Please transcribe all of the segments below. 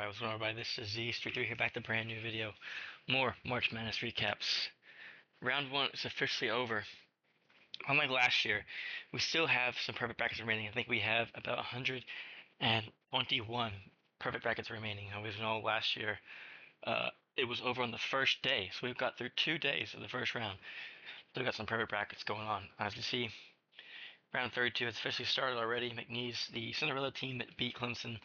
Alright, what's going on, everybody? This is Z33 here, back to a brand new video. More March Madness recaps. Round 1 is officially over. Unlike last year, we still have some perfect brackets remaining. I think we have about 121 perfect brackets remaining. As we know, last year it was over on the first day, so we've got through 2 days of the first round. Still got some perfect brackets going on. As you see, round 32 has officially started already. McNeese, the Cinderella team that beat Clemson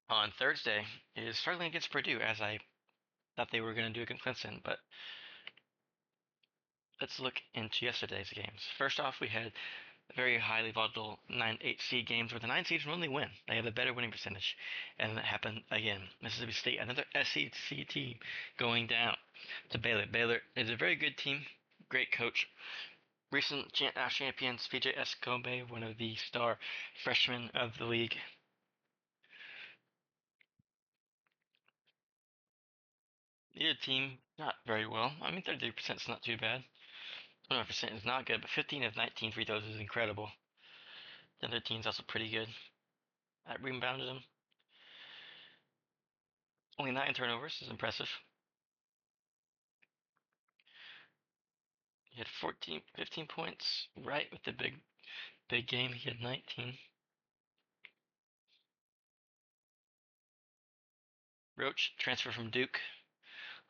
on Thursday, is struggling against Purdue, as I thought they were going to do against Clemson, but let's look into yesterday's games. First off, we had very highly volatile 9-8 seed games where the 9 seeds normally win. They have a better winning percentage, and that happened again. Mississippi State, another SEC team, going down to Baylor. Baylor is a very good team, great coach. Recent champions, PJ Escombe, one of the star freshmen of the league. Either team, not very well. I mean, 33% is not too bad. 21% is not good, but 15 of 19 free throws is incredible. The other team's also pretty good. I rebounded him. Only 9 turnovers is impressive. He had 15 points, right, with the big game. He had 19. Roach, transfer from Duke.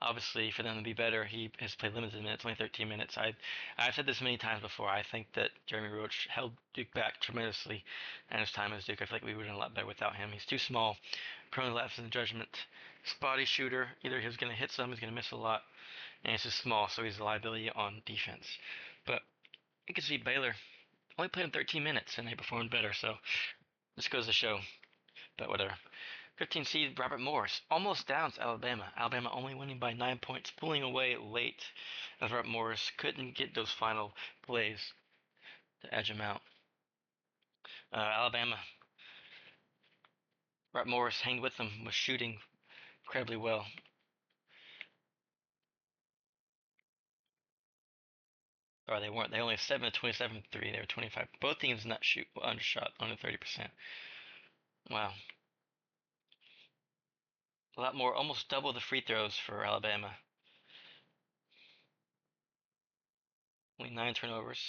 Obviously, for them to be better, he has played limited minutes, only 13 minutes. I've said this many times before. I think that Jeremy Roach held Duke back tremendously at his time as Duke. I feel like we would have done a lot better without him. He's too small, prone to lapses in judgment, spotty shooter. Either he's going to hit some, he's going to miss a lot, and he's just small, so he's a liability on defense. But you can see Baylor only played him 13 minutes, and they performed better, so this goes to show. But whatever. 15 seed Robert Morris, almost down to Alabama. Alabama only winning by 9 points, pulling away late as Robert Morris couldn't get those final plays to edge him out. Alabama, Robert Morris hanged with them, was shooting incredibly well. Or they weren't. They only 7 of 27 from 3. They were 25. Both teams not shoot undershot, under 30%. Wow. A lot more, almost double the free throws for Alabama. Only 9 turnovers.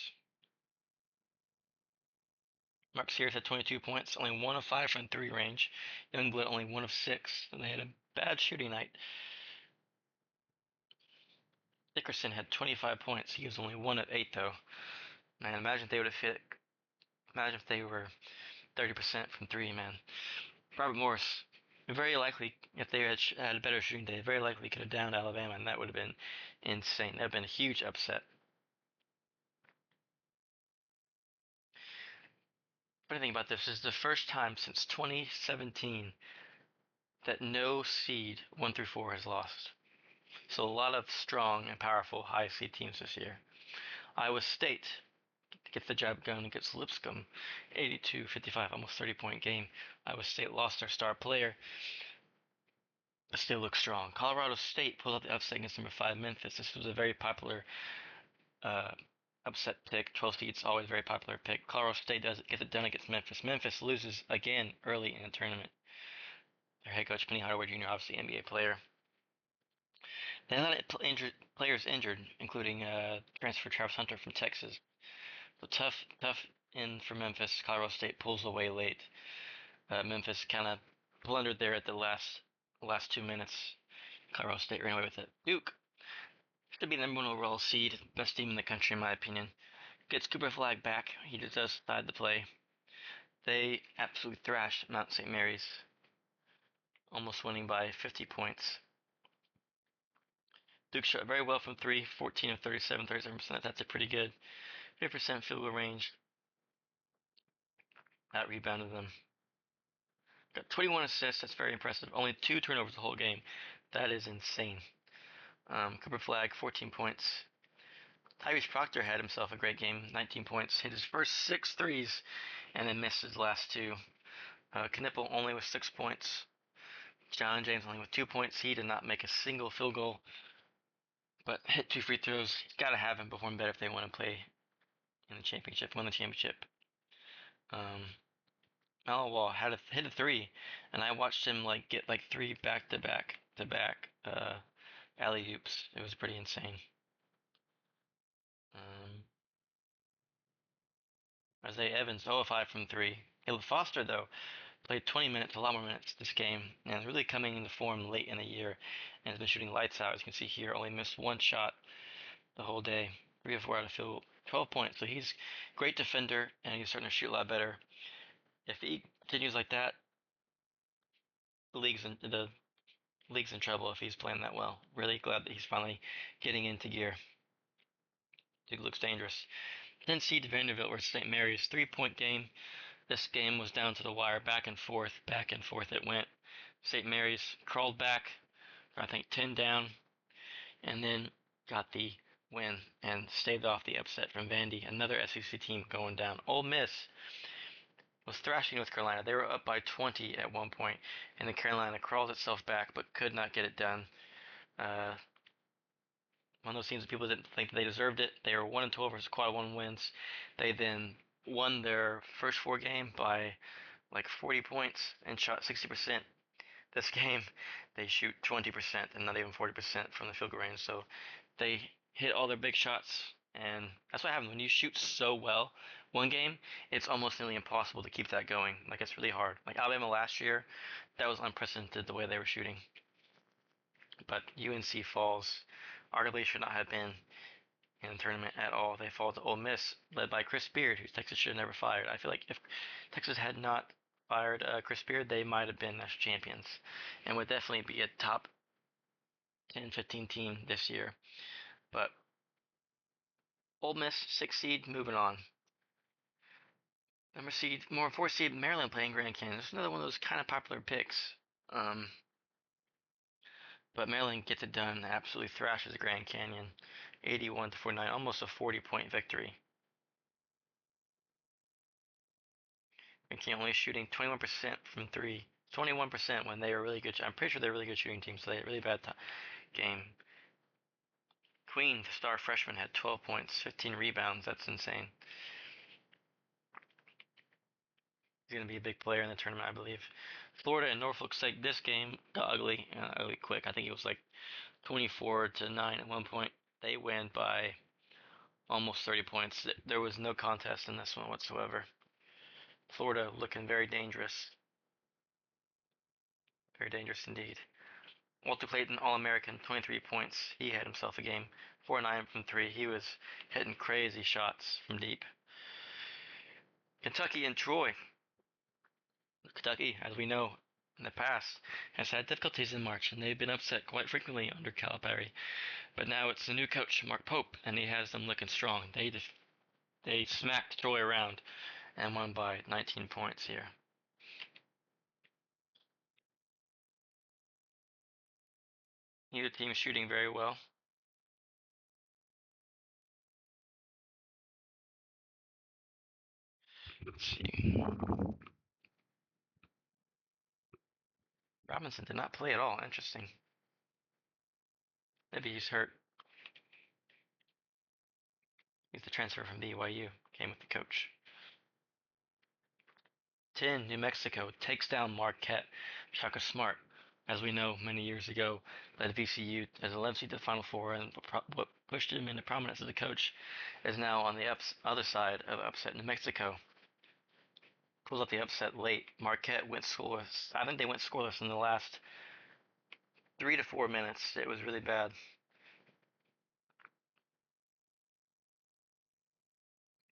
Mark Sears had 22 points, only 1 of 5 from 3 range. Youngblood only 1 of 6. And they had a bad shooting night. Dickerson had 25 points. He was only 1 of 8 though. Man, imagine if they would have hit. Imagine if they were 30% from 3, man. Robert Morris, very likely, if they had a better shooting day, very likely could have downed Alabama, and that would have been insane. That would have been a huge upset. Funny thing about this is the first time since 2017 that no seed 1 through 4 has lost. So a lot of strong and powerful high seed teams this year. Iowa State gets the job going against Lipscomb, 82-55, almost 30-point game. Iowa State lost their star player, but still looks strong. Colorado State pulled out the upset against number 5 Memphis. This was a very popular upset pick. 12 seeds, always very popular pick. Colorado State gets it done against Memphis. Memphis loses again early in the tournament. Their head coach, Penny Hardaway Jr., obviously NBA player. They had players injured, including transfer Travis Hunter from Texas. So tough in for Memphis. Colorado State pulls away late. Memphis kind of blundered there at the last 2 minutes. Colorado State ran away with it. Duke should be the number 1 overall seed, best team in the country in my opinion. Gets Cooper Flag back. He just does decide to play. They absolutely thrashed Mount St. Mary's, almost winning by 50 points. Duke shot very well from 3, 14 of 37, 37%. That's a pretty good 50% field goal range. That rebounded them. Got 21 assists. That's very impressive. Only 2 turnovers the whole game. That is insane. Cooper Flag, 14 points. Tyrese Proctor had himself a great game. 19 points. Hit his first 6 threes and then missed his last 2. Knipple only with 6 points. John James only with 2 points. He did not make a single field goal, but hit 2 free throws. He's got to have him perform better if they want to play in the championship, win the championship. Malawal had hit a three, and I watched him like get like three back alley oops. It was pretty insane. Um, Isaiah Evans 0 of 5 from three. Caleb Foster though played 20 minutes, a lot more minutes this game, and is really coming into form late in the year, and has been shooting lights out. As you can see here, only missed one shot the whole day, 3 of 4 out of field, 12 points. So he's a great defender, and he's starting to shoot a lot better. If he continues like that, the league's in trouble if he's playing that well. Really glad that he's finally getting into gear. Dude looks dangerous. Then seed Vanderbilt versus St. Mary's 3-point game. This game was down to the wire, back and forth it went. St. Mary's crawled back, I think 10 down, and then got the win and staved off the upset from Vandy, another SEC team going down. Ole Miss was thrashing North Carolina. They were up by 20 at one point, and then Carolina crawled itself back but could not get it done. One of those teams that people didn't think they deserved it. They were 1-12 versus quad one wins. They then won their first four game by like 40 points and shot 60%. This game, they shoot 20% and not even 40% from the field goal range. So they hit all their big shots, and that's what happens when you shoot so well. One game, it's almost nearly impossible to keep that going. Like it's really hard. Like Alabama last year, that was unprecedented the way they were shooting. But UNC falls. Arguably should not have been in the tournament at all. They fall to Ole Miss, led by Chris Beard, who Texas should have never fired. I feel like if Texas had not fired Chris Beard, they might have been national champions and would definitely be a top 10, 15 team this year. But Ole Miss, 6 seed, moving on. More 4 seed Maryland playing Grand Canyon. This is another one of those kind of popular picks. Um, but Maryland gets it done, absolutely thrashes Grand Canyon, 81-49, almost a 40-point victory. And Canyon only shooting 21% from three. 21% when they were really good. I'm pretty sure they're a really good shooting team, so they had a really bad game. Queen, the star freshman, had 12 points, 15 rebounds. That's insane. He's going to be a big player in the tournament, I believe. Florida and Norfolk State, this game got ugly, ugly quick. I think it was like 24-9 at one point. They win by almost 30 points. There was no contest in this one whatsoever. Florida looking very dangerous. Very dangerous indeed. Walter Clayton, All-American, 23 points. He had himself a game. 4-9 from three. He was hitting crazy shots from deep. Kentucky and Troy. Kentucky, as we know in the past, has had difficulties in March, and they've been upset quite frequently under Calipari. But now it's the new coach, Mark Pope, and he has them looking strong. They smacked Troy around and won by 19 points here. Neither team is shooting very well. Let's see. Robinson did not play at all. Interesting. Maybe he's hurt. He's the transfer from BYU. Came with the coach. 10, New Mexico takes down Marquette. Shaka Smart, as we know many years ago, led VCU as a 11 seed to the Final Four, and what pushed him into prominence as a coach is now on the other side of upset. New Mexico pulls up the upset late. Marquette went scoreless. I think they went scoreless in the last 3 to 4 minutes. It was really bad.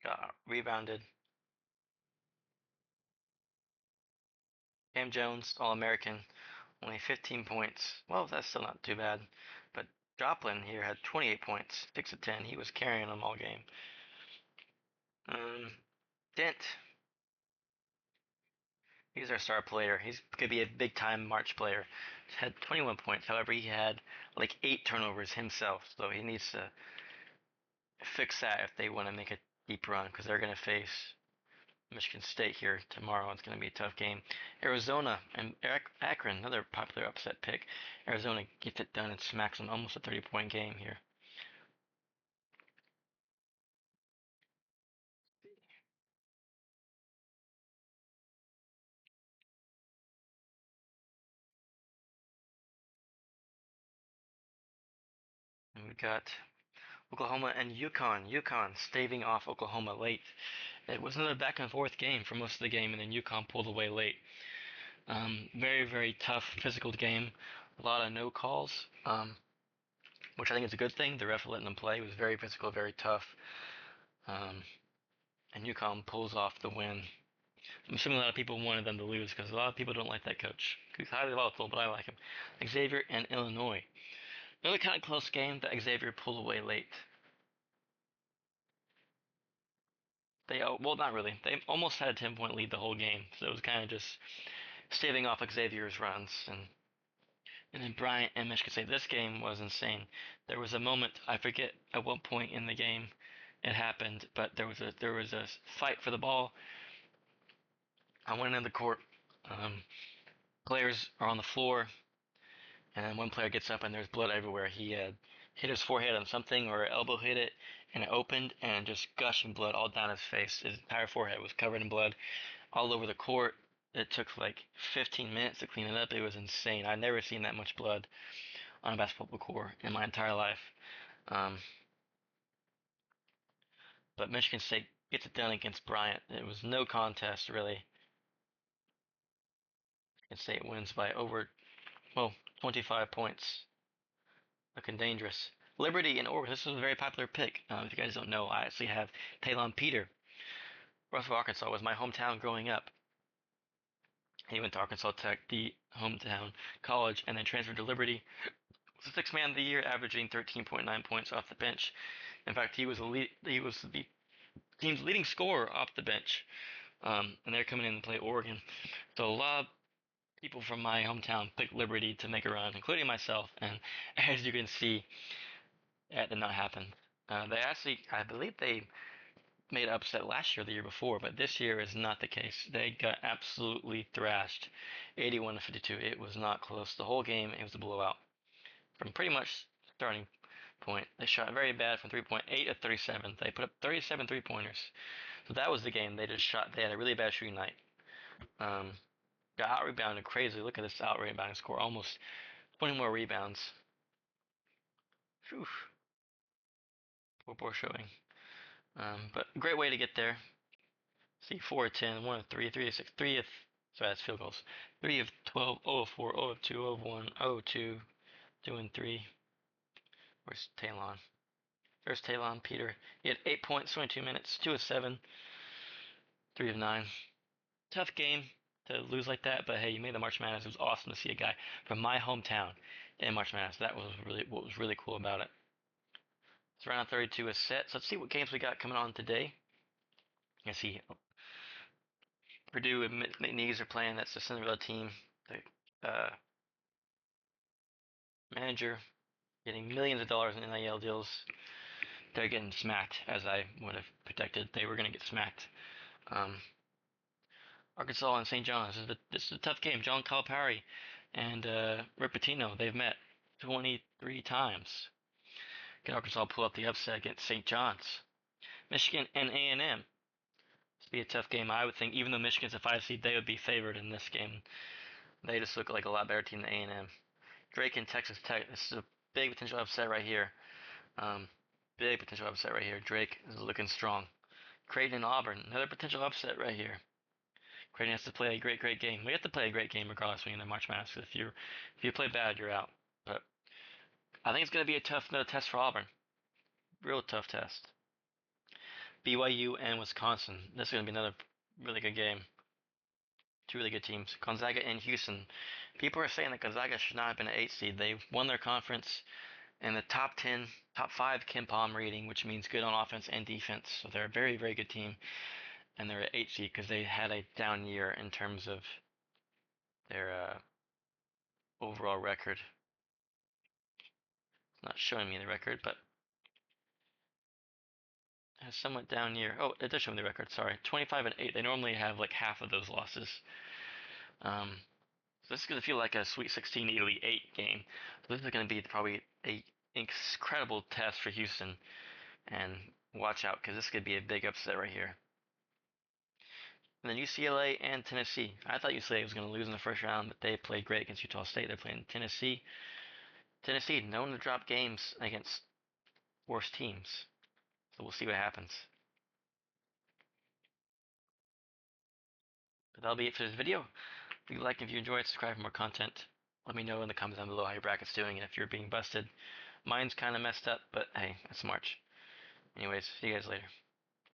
Got rebounded. Cam Jones, All-American, only 15 points. Well, that's still not too bad. But Joplin here had 28 points, 6 of 10. He was carrying them all game. Dent, he's our star player. He's could be a big time March player. He's had 21 points. However, he had like 8 turnovers himself, so he needs to fix that if they want to make a deep run, because they're going to face Michigan State here tomorrow. It's going to be a tough game. Arizona and Akron, another popular upset pick. Arizona gets it done and smacks them, almost a 30-point game here. we got Oklahoma and UConn. UConn staving off Oklahoma late. It was another back and forth game for most of the game, and then UConn pulled away late. Very, very tough physical game. A lot of no calls, which I think is a good thing. The ref letting them play. It was very physical, very tough. And UConn pulls off the win. I'm assuming a lot of people wanted them to lose because a lot of people don't like that coach. He's highly volatile, but I like him. Xavier and Illinois. Another kind of close game that Xavier pulled away late. Well, not really. They almost had a 10-point lead the whole game, so it was kind of just staving off Xavier's runs. And then Bryant and Michigan State. This game was insane. There was a moment, I forget at what point in the game it happened, but there was a fight for the ball. I went into the court. Players are on the floor, and then one player gets up and there's blood everywhere. He had hit his forehead on something or elbow hit it, and it opened and just gushing blood all down his face. His entire forehead was covered in blood all over the court. It took like 15 minutes to clean it up. It was insane. I'd never seen that much blood on a basketball court in my entire life. But Michigan State gets it done against Bryant. It was no contest, really. Michigan State wins by over, 25 points. Looking dangerous. Liberty and Oregon. This was a very popular pick. If you guys don't know, I actually have Talon Peter. Russell, Arkansas was my hometown growing up. He went to Arkansas Tech, the hometown college, and then transferred to Liberty. Was the sixth man of the year, averaging 13.9 points off the bench. In fact, he was the team's leading scorer off the bench. And they're coming in to play Oregon. So a lot of people from my hometown picked Liberty to make a run, including myself. And as you can see, that did not happen. They actually, I believe they made an upset last year, or the year before, but this year is not the case. They got absolutely thrashed, 81-52. It was not close. The whole game, it was a blowout from pretty much starting point. They shot very bad from 3-point, 8 of 37. They put up 37 3-pointers. So that was the game. They just shot. They had a really bad shooting night. Got out rebounded crazy. Look at this out rebounding score. Almost 20 more rebounds. Whew. Poor showing. But great way to get there. See, 4 of 10, 1 of 3, 3 of 6, 3 of, sorry, that's field goals. 3 of 12, 0 of 4, 0 of 2, 0 of 1, 0 of 2, 2 and 3. Where's Talon? There's Talon Peter. He had 8 points, 22 minutes, 2 of 7, 3 of 9. Tough game to lose like that, but hey, you made the March Madness. It was awesome to see a guy from my hometown in March Madness. That was really what was really cool about it. So round 32 is set. So let's see what games we got coming on today. I see Purdue and McNeese are playing. That's the Cinderella team. The manager getting millions of dollars in NIL deals. They're getting smacked, as I would have predicted. They were going to get smacked. Arkansas and St. John's. This is a tough game. John Calipari and Rick Pitino, they've met 23 times. Can Arkansas pull up the upset against St. John's? Michigan and A&M. This would be a tough game. I would think, even though Michigan's a 5 seed, they would be favored in this game. They just look like a lot better team than A&M. Drake and Texas Tech. This is a big potential upset right here. Big potential upset right here. Drake is looking strong. Creighton and Auburn. Another potential upset right here. Creighton has to play a great game. We have to play a great game regardless when you're in the March Madness. If you play bad, you're out. But I think it's going to be another test for Auburn. Real tough test. BYU and Wisconsin. This is going to be another really good game. Two really good teams. Gonzaga and Houston. People are saying that Gonzaga should not have been an 8 seed. They won their conference in the top 5 KenPom rating, which means good on offense and defense. So they're a very, very good team. And they're an 8 seed because they had a down year in terms of their overall record. It's not showing me the record, but a somewhat down year. Oh, it does show me the record. Sorry, 25 and 8. They normally have like half of those losses. So this is going to feel like a Sweet 16 Elite 8 game. So this is going to be probably a incredible test for Houston. And watch out, because this could be a big upset right here. And then UCLA and Tennessee. I thought UCLA was going to lose in the first round, but they played great against Utah State. They're playing Tennessee. Tennessee known to drop games against worse teams. So we'll see what happens. But that'll be it for this video. If you like, if you enjoyed, subscribe for more content. Let me know in the comments down below how your bracket's doing and if you're being busted. Mine's kind of messed up, but hey, that's March. Anyways, see you guys later.